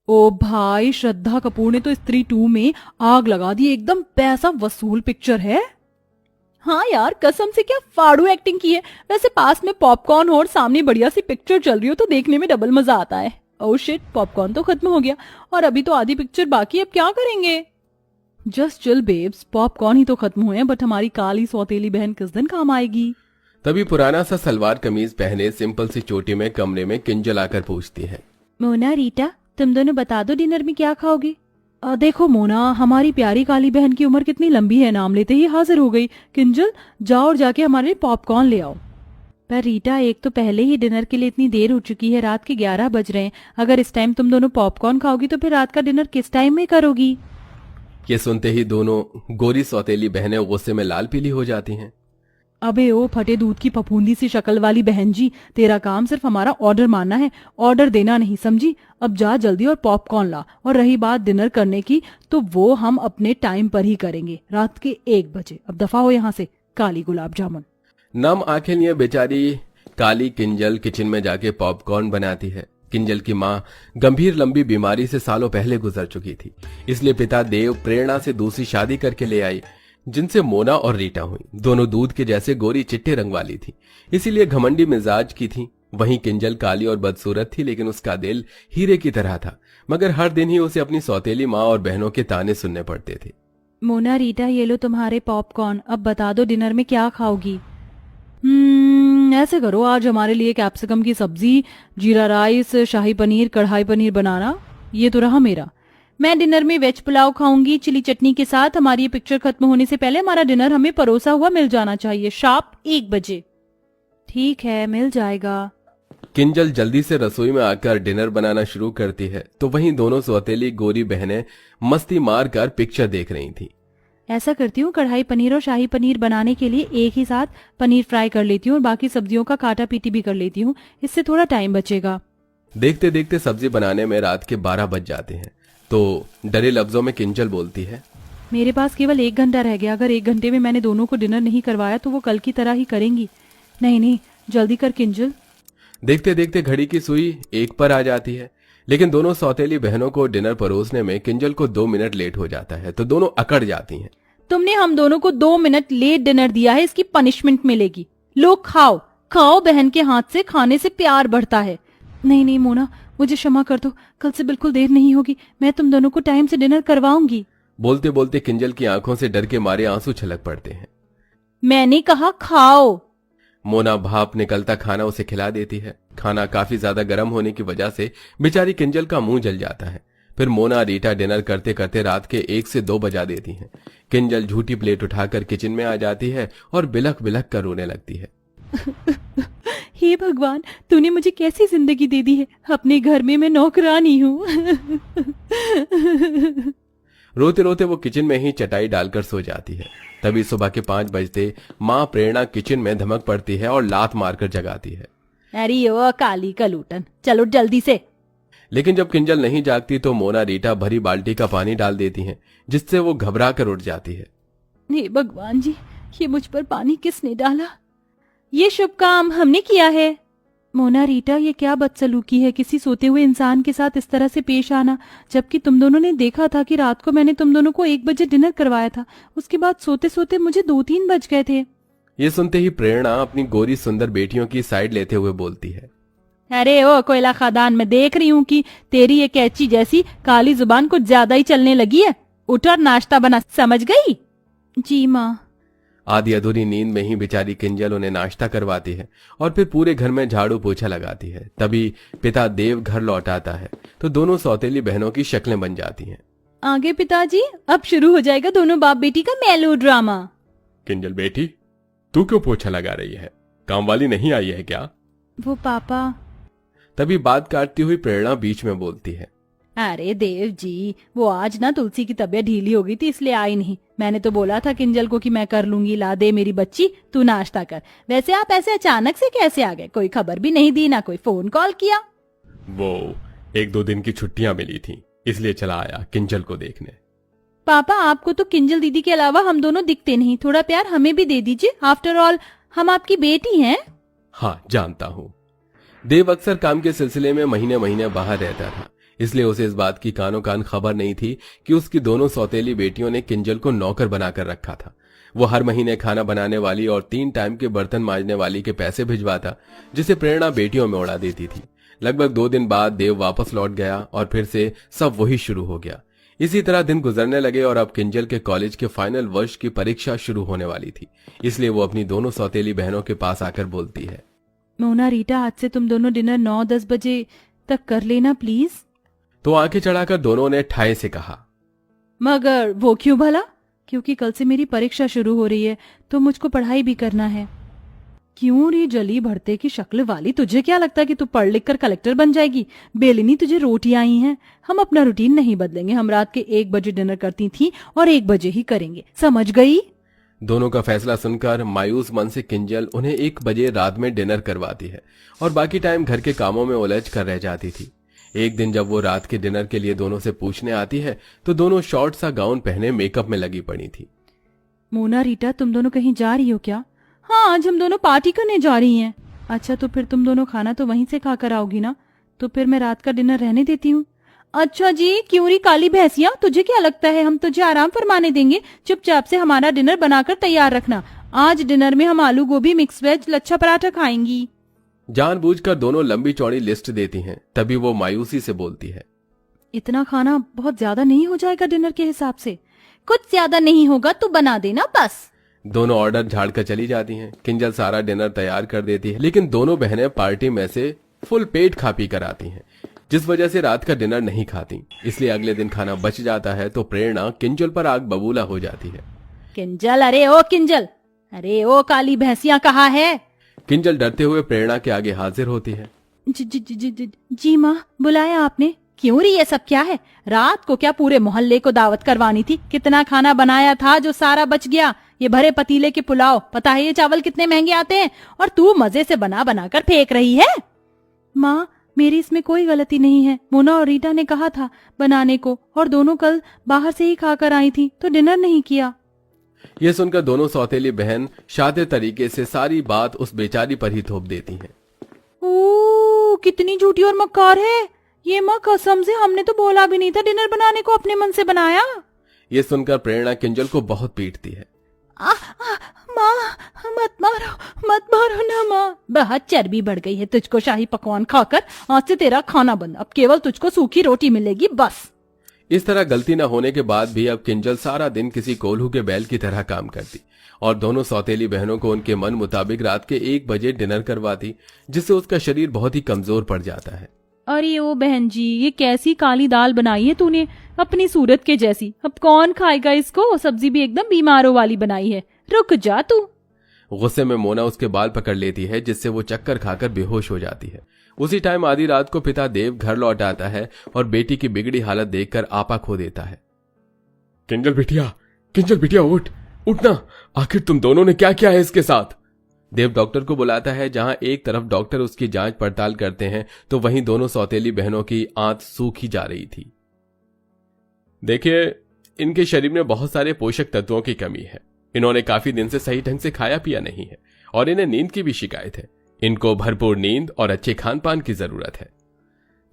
ओ भाई, श्रद्धा कपूर ने तो स्त्री 2 में आग लगा दी, एकदम पैसा वसूल पिक्चर है। हाँ यार, कसम से क्या फाड़ू एक्टिंग की है। वैसे पास में पॉपकॉर्न हो और सामने बढ़िया सी पिक्चर चल रही हो तो देखने में डबल मजा आता है। ओह शिट, पॉपकॉर्न तो खत्म हो गया और अभी तो आधी पिक्चर बाकी, अब क्या करेंगे। जस्ट चिल बेब्स, पॉपकॉर्न ही तो खत्म हुए हैं, बट हमारी काली सौतेली बहन किस दिन काम आएगी। तभी पुराना सा सलवार कमीज पहने सिंपल सी चोटी में कमरे में किंजल आकर पूछती है, मोना रीटा, तुम दोनों बता दो डिनर में क्या खाओगे। देखो मोना, हमारी प्यारी काली बहन की उम्र कितनी लंबी है, नाम लेते ही हाजिर हो गई। किंजल, जाओ और जाके हमारे लिए पॉपकॉर्न ले आओ। पर रीटा, एक तो पहले ही डिनर के लिए इतनी देर हो चुकी है, रात के 11 बज रहे हैं। अगर इस टाइम तुम दोनों पॉपकॉर्न खाओगी तो फिर रात का डिनर किस टाइम में करोगी। ये सुनते ही दोनों गोरी सौतेली बहनें गुस्से में लाल पीली हो जाती हैं। अबे ओ फटे दूध की फफूंदी सी शक्ल वाली बहन जी, तेरा काम सिर्फ हमारा ऑर्डर मानना है, ऑर्डर देना नहीं, समझी। अब जा जल्दी और पॉपकॉर्न ला। और रही बात डिनर करने की, तो वो हम अपने टाइम पर ही करेंगे, रात के 1 बजे। अब दफा हो यहाँ से, काली गुलाब जामुन। नम आंखें लिए बेचारी काली किंजल किचन में जाके पॉपकॉर्न बनाती है। किंजल की माँ गंभीर लंबी बीमारी से सालों पहले गुजर चुकी थी, इसलिए पिता देव प्रेरणा से दूसरी शादी करके ले आई, जिनसे मोना और रीटा हुई। दोनों दूध के जैसे गोरी चिट्टे रंग वाली थी, इसीलिए घमंडी मिजाज की थी। वहीं किंजल काली और बदसूरत थी, लेकिन उसका दिल हीरे की तरह था। मगर हर दिन ही उसे अपनी सौतेली माँ और बहनों के ताने सुनने पड़ते थे। मोना रीटा, ये लो तुम्हारे पॉपकॉर्न, अब बता दो डिनर में क्या खाओगी। ऐसे करो, आज हमारे लिए कैप्सिकम की सब्जी, जीरा राइस, शाही पनीर, कढ़ाई पनीर बनाना। ये तो रहा मेरा। मैं डिनर में वेज पुलाव खाऊंगी चिली चटनी के साथ। हमारी ये पिक्चर खत्म होने से पहले हमारा डिनर हमें परोसा हुआ मिल जाना चाहिए, शार्प 1 बजे। ठीक है, मिल जाएगा। किंजल जल्दी से रसोई में आकर डिनर बनाना शुरू करती है, तो वहीं दोनों सौतेली गोरी बहनें मस्ती मार कर पिक्चर देख रही थीं। ऐसा करती हूँ, कढ़ाई पनीर और शाही पनीर बनाने के लिए एक ही साथ पनीर फ्राई कर लेती हूँ और बाकी सब्जियों का काटा पीटी भी कर लेती हूँ, इससे थोड़ा टाइम बचेगा। देखते देखते सब्जी बनाने में रात के 12 बज जाते हैं, तो डरे लफ्जों में किंजल बोलती है, मेरे पास केवल 1 घंटा रह गया। अगर 1 घंटे में मैंने दोनों को डिनर नहीं करवाया तो वो कल की तरह ही करेंगी। नहीं नहीं, जल्दी कर किंजल। देखते देखते घड़ी की सुई 1 पर आ जाती है, लेकिन दोनों सौतेली बहनों को डिनर परोसने में किंजल को 2 मिनट लेट हो जाता है, तो दोनों अकड़ जाती हैं। तुमने हम दोनों को 2 मिनट लेट डिनर दिया है, इसकी पनिशमेंट मिलेगी। लो खाओ खाओ, बहन के हाथ से खाने से प्यार बढ़ता है। नहीं नहीं मोना, मुझे क्षमा कर दो, कल से बिल्कुल देर नहीं होगी, मैं तुम दोनों को टाइम से डिनर करवाऊंगी। बोलते बोलते किंजल की आंखों से डर के मारे आंसू छलक पड़ते हैं। मैंने कहा खाओ। मोना भाप निकलता खाना उसे खिला देती है। खाना काफी ज्यादा गर्म होने की वजह से बेचारी किंजल का मुंह जल जाता है। फिर मोना रीटा डिनर करते करते रात के 1 से 2 बजा देती हैं। किंजल झूठी प्लेट उठाकर किचन में आ जाती है और बिलख बिलख कर रोने लगती है। हे भगवान, तूने मुझे कैसी जिंदगी दे दी है, अपने घर में मैं नौकरानी हूँ। रोते रोते वो किचन में ही चटाई डालकर सो जाती है। तभी सुबह के 5 बजते माँ प्रेरणा किचन में धमक पड़ती है और लात मारकर जगाती है। अरे ओ काली कलूटन, चलो जल्दी से। लेकिन जब किंजल नहीं जागती तो मोना रीटा भरी बाल्टी का पानी डाल देती हैं, जिससे वो घबरा कर उठ जाती है। हे भगवान जी, ये मुझ पर पानी किसने डाला। ये शुभ काम हमने किया है। मोना रीटा, ये क्या बदसलूकी है किसी सोते हुए इंसान के साथ इस तरह से पेश आना, जबकि तुम दोनों ने देखा था कि रात को मैंने तुम दोनों को 1 बजे डिनर करवाया था। उसके बाद सोते सोते मुझे 2-3 बज गए थे। ये सुनते ही प्रेरणा अपनी गोरी सुंदर बेटियों की साइड लेते हुए बोलती है, अरे ओ कोयला खादान, मैं देख रही हूँ कि तेरी ये कैची जैसी काली जुबान कुछ ज्यादा ही चलने लगी है। उठ और नाश्ता बना, समझ गई। जी माँ। आधी अधूरी नींद में ही बेचारी किंजल उन्हें नाश्ता करवाती है और फिर पूरे घर में झाड़ू पोछा लगाती है। तभी पिता देव घर लौट आता है, तो दोनों सौतेली बहनों की शक्लें बन जाती हैं। आगे पिताजी, अब शुरू हो जाएगा दोनों बाप बेटी का मेलो ड्रामा। किंजल बेटी, तू क्यों पोछा लगा रही है, काम वाली नहीं आई है क्या? वो पापा। तभी बात काटती हुई प्रेरणा बीच में बोलती है, अरे देव जी, वो आज ना तुलसी की तबीयत ढीली हो गई थी इसलिए आई नहीं। मैंने तो बोला था किंजल को कि मैं कर लूंगी, ला दे मेरी बच्ची, तू नाश्ता कर। वैसे आप ऐसे अचानक से कैसे आ गए, कोई खबर भी नहीं दी, ना कोई फोन कॉल किया। वो 1-2 दिन की छुट्टियां मिली थी, इसलिए चला आया किंजल को देखने। पापा, आपको तो किंजल दीदी के अलावा हम दोनों दिखते नहीं, थोड़ा प्यार हमें भी दे दीजिए, आफ्टर ऑल हम आपकी बेटी हैं। हाँ जानता हूँ। देव अक्सर काम के सिलसिले में महीने महीने बाहर रहता था, इसलिए उसे इस बात की कानों कान खबर नहीं थी कि उसकी दोनों सौतेली बेटियों ने किंजल को नौकर बनाकर रखा था। वो हर महीने खाना बनाने वाली और 3 टाइम के बर्तन मांजने वाली के पैसे भिजवाता, जिसे प्रेरणा बेटियों में उड़ा देती थी। लगभग 2 दिन बाद देव वापस लौट गया और फिर से सब वही शुरू हो गया। इसी तरह दिन गुजरने लगे और अब किंजल के कॉलेज के फाइनल वर्ष की परीक्षा शुरू होने वाली थी। इसलिए वो अपनी दोनों सौतेली बहनों के पास आकर बोलती है, मोना रीटा, आज से तुम दोनों डिनर 9-10 बजे तक कर लेना प्लीज। तो आंखें चढ़ाकर दोनों ने ठाए से कहा, मगर वो क्यों भला? क्योंकि कल से मेरी परीक्षा शुरू हो रही है तो मुझको पढ़ाई भी करना है। क्यों री जली भरते की शक्ल वाली, तुझे क्या लगता है कि तू पढ़ लिख कर कलेक्टर बन जाएगी? बेलिनी तुझे रोटी आई हैं। हम अपना रूटीन नहीं बदलेंगे। हम रात के 1 बजे डिनर करती थी और 1 बजे ही करेंगे, समझ गई? दोनों का फैसला सुनकर मायूस मन से किंजल उन्हें 1 बजे रात में डिनर करवाती है और बाकी टाइम घर के कामों में उलझ कर रह जाती थी। एक दिन जब वो रात के डिनर के लिए दोनों से पूछने आती है तो दोनों शॉर्ट सा गाउन पहने मेकअप में लगी पड़ी थी। मोना रीटा, तुम दोनों कहीं जा रही हो क्या? हाँ, आज हम दोनों पार्टी करने जा रही हैं। अच्छा, तो फिर तुम दोनों खाना तो वहीं से खाकर आओगी ना? तो फिर मैं रात का डिनर रहने देती हूँ। अच्छा जी, क्यों री काली भैंसिया, तुझे क्या लगता है हम तुझे आराम फरमाने देंगे? चुपचाप से हमारा डिनर बनाकर तैयार रखना। आज डिनर में हम आलू गोभी, मिक्स वेज, लच्छा पराठा खाएंगी। जानबूझकर दोनों लंबी चौड़ी लिस्ट देती हैं। तभी वो मायूसी से बोलती है, इतना खाना बहुत ज्यादा नहीं हो जाएगा डिनर के हिसाब से? कुछ ज्यादा नहीं होगा तो बना देना बस। दोनों ऑर्डर झाड़ कर चली जाती हैं। किंजल सारा डिनर तैयार कर देती है, लेकिन दोनों बहनें पार्टी में से फुल पेट खा पी कर आती हैं, जिस वजह से रात का डिनर नहीं खाती। इसलिए अगले दिन खाना बच जाता है तो प्रेरणा किंजल पर आग बबूला हो जाती है। किंजल, अरे ओ किंजल, अरे ओ काली भैंसिया कहाँ है? किंजल डरते हुए प्रेरणा के आगे हाजिर होती है। जी माँ, बुलाया आपने? क्यों री, ये सब क्या है? रात को क्या पूरे मोहल्ले को दावत करवानी थी? कितना खाना बनाया था जो सारा बच गया। ये भरे पतीले के पुलाव, पता है ये चावल कितने महंगे आते हैं? और तू मजे से बना बना कर फेंक रही है। माँ, मेरी इसमें कोई गलती नहीं है। मोना और रीटा ने कहा था बनाने को और दोनों कल बाहर से ही खाकर आई थी तो डिनर नहीं किया। ये सुनकर दोनों सौतेली बहन शातिर तरीके से सारी बात उस बेचारी पर ही थोप देती हैं। ओ, कितनी झूठी और मक्कार है ये। माँ कसम से हमने तो बोला भी नहीं था डिनर बनाने को, अपने मन से बनाया। ये सुनकर प्रेरणा किंजल को बहुत पीटती है। माँ, मत मारो ना माँ। बहुत चर्बी बढ़ गई है तुझको शाही पकवान खाकर। आज से तेरा खाना बंद, अब केवल तुझको सूखी रोटी मिलेगी बस। इस तरह गलती न होने के बाद भी अब किंजल सारा दिन किसी कोल्हू के बैल की तरह काम करती और दोनों सौतेली बहनों को उनके मन मुताबिक रात के 1 बजे डिनर करवाती, जिससे उसका शरीर बहुत ही कमजोर पड़ जाता है। अरे ओ बहन जी, ये कैसी काली दाल बनाई है तूने, अपनी सूरत के जैसी। अब कौन खाएगा इसको? सब्जी भी एकदम बीमारों वाली बनाई है। रुक जा तू। गुस्से में मोना उसके बाल पकड़ लेती है, जिससे वो चक्कर खाकर बेहोश हो जाती है। उसी टाइम आधी रात को पिता देव घर लौट आता है और बेटी की बिगड़ी हालत देखकर आपा खो देता है। किंजल बिटिया उठना, आखिर तुम दोनों ने क्या किया है इसके साथ? देव डॉक्टर को बुलाता है। जहां एक तरफ डॉक्टर उसकी जांच पड़ताल करते हैं तो वहीं दोनों सौतेली बहनों की आंत सूखी जा रही थी। देखिए, इनके शरीर में बहुत सारे पोषक तत्वों की कमी है। इन्होंने काफी दिन से सही ढंग से खाया पिया नहीं है और इन्हें नींद की भी शिकायत है। इनको भरपूर नींद और अच्छे खान पान की जरूरत है।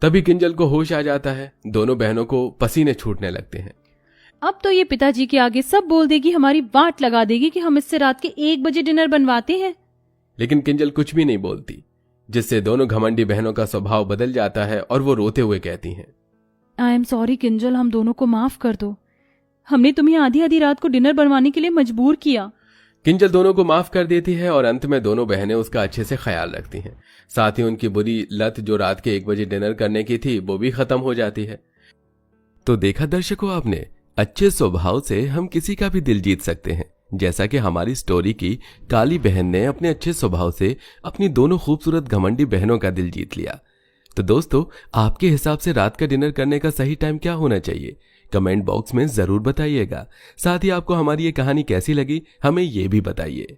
तभी किंजल को होश आ जाता है। दोनों बहनों को पसीने छूटने लगते हैं। अब तो ये पिताजी के आगे सब बोल देगी, हमारी वाट लगा देगी कि हम इससे रात के 1 बजे डिनर बनवाते हैं। लेकिन किंजल कुछ भी नहीं बोलती, जिससे दोनों घमंडी बहनों का स्वभाव बदल जाता है और वो रोते हुए कहती हैं, आई एम सॉरी किंजल, हम दोनों को माफ कर दो। हमने तुम्हें आधी आधी रात को डिनर बनवाने के लिए मजबूर किया। किंजल दोनों को माफ कर देती है और अंत में दोनों बहनें उसका अच्छे से ख्याल रखती हैं। साथ ही उनकी बुरी लत जो रात के 1 बजे डिनर करने की थी वो भी खत्म हो जाती है। तो देखा दर्शकों आपने, अच्छे स्वभाव से हम किसी का भी दिल जीत सकते हैं, जैसा कि हमारी स्टोरी की काली बहन ने अपने अच्छे स्वभाव से अपनी दोनों खूबसूरत घमंडी बहनों का दिल जीत लिया। तो दोस्तों, आपके हिसाब से रात का डिनर करने का सही टाइम क्या होना चाहिए? कमेंट बॉक्स में जरूर बताइएगा। साथ ही आपको हमारी ये कहानी कैसी लगी हमें ये भी बताइए।